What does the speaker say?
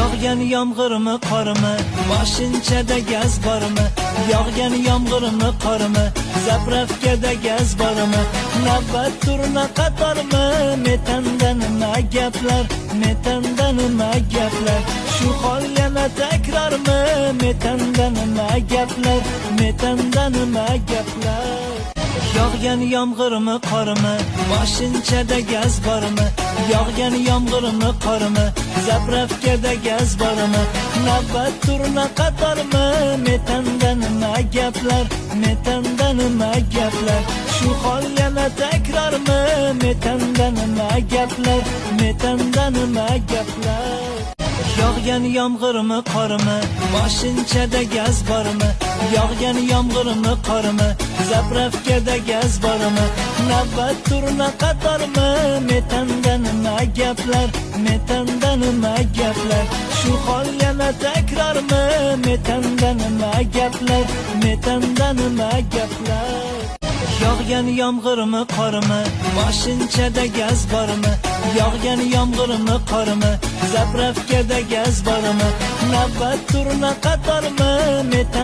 Yağgan yomg'irmi qormi, mashinchada gaz bormi? Yağgan yomg'irmi qormi, zapravkada gaz bormi? Navbat turna qatormi, metanda nima gaplar, metanda nima gaplar? Shu hol yana takrormi, metanda nima gaplar, metanda nima gaplar? Yağgan yomg'irmi qormi, mashinchada gaz bormi? Yağgan yomg'irmi qormi, zapravkada gaz bormi? Navbat turna qatormi, metanda nima gaplar, metanda nima gaplar? Shu hol yana takrormi, metanda nima gaplar, metanda nima gaplar? Yağgan yomg'irmi qormi, mashinchada gaz bormi? Yağgan yomg'irmi qormi, zapravkada gaz bormi? Navbat turna qatormi, metanda nima gaplar, metanda nima gaplar? Shu hol yana takrormi, metanda nima gaplar, metanda nima gaplar? Yağgan yomg'irmi qormi, mashinchada gaz bormi? Yağgan yomg'irmi qormi, zapravkada gaz bormi? Navbat turna qatormi,